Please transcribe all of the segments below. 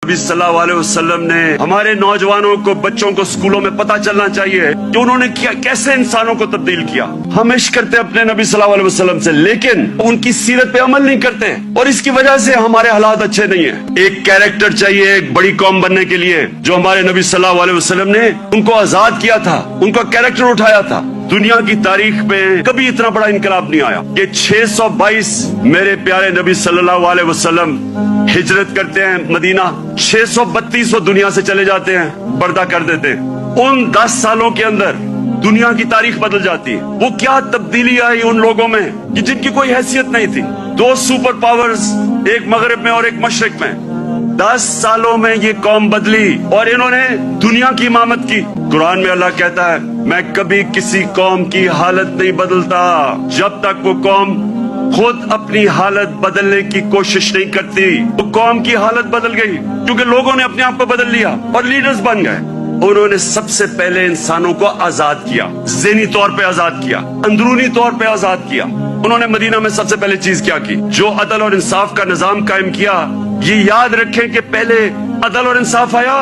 नबी सल्लल्लाहु अलैहि वसल्लम ने हमारे नौजवानों को, बच्चों को स्कूलों में पता चलना चाहिए कि उन्होंने कैसे इंसानों को तब्दील किया। हम इश्क करते अपने नबी सल्लल्लाहु अलैहि वसल्लम से, लेकिन उनकी सीरत पे अमल नहीं करते और इसकी वजह से हमारे हालात अच्छे नहीं है। एक कैरेक्टर चाहिए एक बड़ी कौम बनने के लिए, जो हमारे नबी सल्लल्लाहु अलैहि वसल्लम ने उनको आजाद किया था, उनका कैरेक्टर उठाया था। दुनिया की तारीख में कभी इतना बड़ा इनकलाब नहीं आया कि 622 मेरे प्यारे नबी सल्लल्लाहु अलैहि वसल्लम हिजरत करते हैं मदीना, 632 वो दुनिया से चले जाते हैं, पर्दा कर देते हैं। उन 10 सालों के अंदर दुनिया की तारीख बदल जाती है। वो क्या तब्दीली आई उन लोगों में कि जिनकी कोई हैसियत नहीं थी। 2 सुपर पावर्स, एक मगरिब में और एक मशरिक में, 10 सालों में ये कौम बदली और इन्होंने दुनिया की इमामत की। कुरान में अल्लाह कहता है, मैं कभी किसी कौम की हालत नहीं बदलता जब तक वो कौम खुद अपनी हालत बदलने की कोशिश नहीं करती। वो कौम की हालत बदल गई क्योंकि लोगों ने अपने आप को बदल लिया और लीडर्स बन गए। उन्होंने सबसे पहले इंसानों को आजाद किया, ज़हनी तौर पे आजाद किया, अंदरूनी तौर पे आजाद किया। उन्होंने मदीना में सबसे पहले चीज क्या की? जो अदल और इंसाफ का निजाम कायम किया। ये याद रखें कि पहले अदल और इंसाफ आया,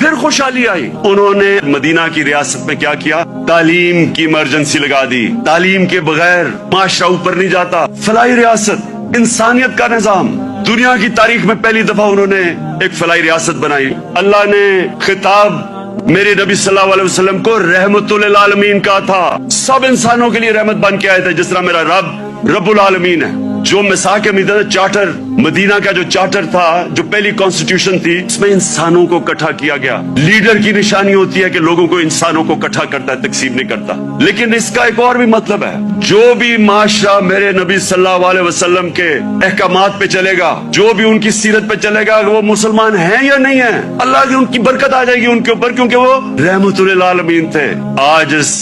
फिर खुशहाली आई। उन्होंने मदीना की रियासत में क्या किया? तालीम की इमरजेंसी लगा दी। तालीम के बगैर माशरा ऊपर नहीं जाता। फलाई रियासत, इंसानियत का निजाम। दुनिया की तारीख में पहली दफा उन्होंने एक फलाई रियासत बनाई। अल्लाह ने खिताब मेरे नबी सल्लल्लाहु अलैहि वसल्लम को रहमतुल आलमीन का था। सब इंसानों के लिए रहमत बन के आए थे, जिस तरह मेरा रब रब्बुल आलमीन है। जो मिसाक मदीना चार्टर, मदीना का जो चार्टर था, जो पहली कॉन्स्टिट्यूशन थी, इसमें इंसानों को इकट्ठा किया गया। लीडर की निशानी होती है कि लोगों को, इंसानों को इकट्ठा करता है, तकसीम नहीं करता। लेकिन इसका एक और भी मतलब है, जो भी माशरा मेरे नबी सल्लल्लाहु अलैहि वसल्लम के अहकामात पे चलेगा, जो भी उनकी सीरत पे चलेगा, वो मुसलमान है या नहीं है, अल्लाह की उनकी बरकत आ जाएगी उनके ऊपर, क्योंकि वो रहमतुल आलमीन थे। आज इस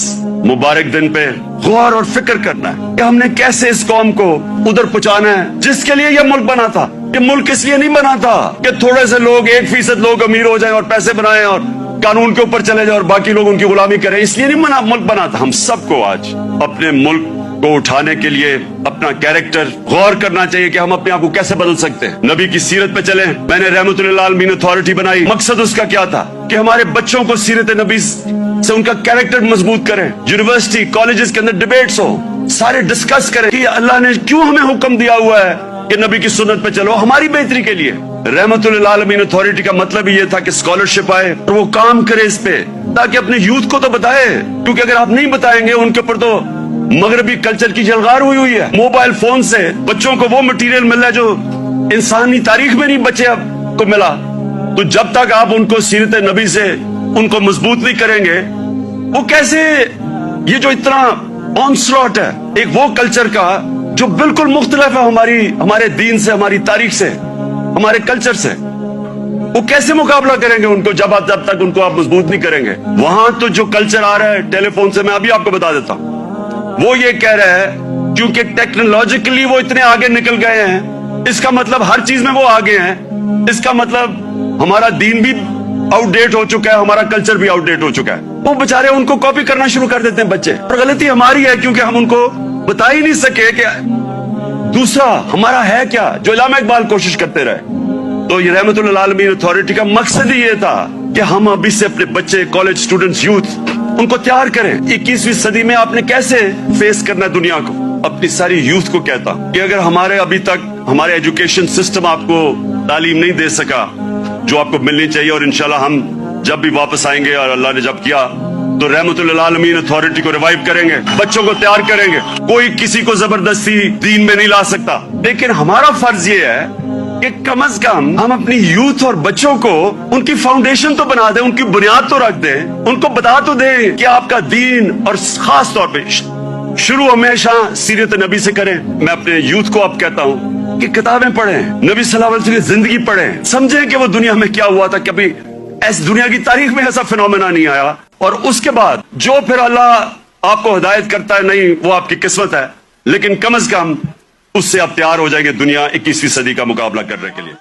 मुबारक दिन पे गौर और फिक्र करना है कि हमने कैसे इस कौम को उधर पहुंचाना है जिसके लिए यह मुल्क बना था। ये मुल्क इसलिए नहीं बना था कि थोड़े से लोग, 1% लोग अमीर हो जाएं और पैसे बनाएं और कानून के ऊपर चले जाएं और बाकी लोग उनकी गुलामी करें। इसलिए नहीं मुल्क बना था। हम सबको आज अपने मुल्क को उठाने के लिए अपना कैरेक्टर गौर करना चाहिए कि हम अपने आप को कैसे बदल सकते हैं। नबी की सीरत पे चलें। मैंने रहमतुल आलमीन अथॉरिटी बनाई। मकसद उसका क्या था कि हमारे बच्चों को सीरत नबी से उनका कैरेक्टर मजबूत करें। यूनिवर्सिटी, कॉलेजेस के अंदर डिबेट्स हो, सारे डिस्कस करें कि अल्लाह ने क्यों हमें हुक्म दिया हुआ है कि नबी की सुन्नत पे चलो, हमारी बेहतरी के लिए। रहमतुल आलमीन अथॉरिटी का मतलब ये था कि स्कॉलरशिप आए और वो काम करे इस पे, ताकि अपने यूथ को तो बताए, क्योंकि अगर आप नहीं बताएंगे उनके ऊपर तो मगरबी कल्चर की जलगार हुई है। मोबाइल फोन से बच्चों को वो मटेरियल मिल रहा है जो इंसानी तारीख में नहीं बच्चे अब को मिला। तो जब तक आप उनको सीरत नबी से उनको मजबूत नहीं करेंगे, वो कैसे, ये जो इतना ऑनस्लॉट है एक वो कल्चर का जो बिल्कुल मुख्तलिफ है हमारे दीन से, हमारी तारीख से, हमारे कल्चर से, वो कैसे मुकाबला करेंगे उनको जब तक उनको आप मजबूत नहीं करेंगे। वहां तो जो कल्चर आ रहा है टेलीफोन से, मैं अभी आपको बता देता हूं, वो ये कह रहा है क्योंकि टेक्नोलॉजिकली वो इतने आगे निकल गए हैं, इसका मतलब हर चीज में वो आगे हैं, इसका मतलब हमारा दीन भी आउटडेट हो चुका है, हमारा कल्चर भी आउटडेट हो चुका है। वो बेचारे उनको कॉपी करना शुरू कर देते हैं बच्चे, और गलती हमारी है क्योंकि हम उनको बता ही नहीं सके कि दूसरा हमारा है क्या, जो इल्लामा इकबाल कोशिश करते रहे। तो ये रहमतुल आलमीन अथॉरिटी का मकसद ही ये था कि हम अभी से अपने बच्चे, कॉलेज स्टूडेंट्स, यूथ, उनको तैयार करें। 21वीं सदी में आपने कैसे फेस करना है दुनिया को। अपनी सारी यूथ को कहता कि अगर हमारे अभी तक हमारे एजुकेशन सिस्टम आपको तालीम नहीं दे सका जो आपको मिलनी चाहिए, और इंशाल्लाह हम जब भी वापस आएंगे और अल्लाह ने जब किया तो रहमतुल आलमीन अथॉरिटी को रिवाइव करेंगे, बच्चों को तैयार करेंगे। कोई किसी को जबरदस्ती दीन में नहीं ला सकता, लेकिन हमारा फर्ज ये है कि कम से कम हम अपनी यूथ और बच्चों को उनकी फाउंडेशन तो बना दें, उनकी बुनियाद तो रख दें, उनको बता तो दें कि आपका दीन, और खास तौर पे शुरू हमेशा सीरत नबी से करें। मैं अपने यूथ को अब कहता हूँ कि किताबें पढ़ें, नबी सल्लल्लाहु अलैहि वसल्लम की जिंदगी पढ़ें, समझें कि वो दुनिया में क्या हुआ था। कभी ऐसी दुनिया की तारीख में ऐसा फिनोमेना नहीं आया। और उसके बाद जो फिर अल्लाह आपको हिदायत करता है, नहीं वो आपकी किस्मत है, लेकिन कम से कम उससे आप तैयार हो जाएंगे दुनिया 21वीं सदी का मुकाबला करने के लिए।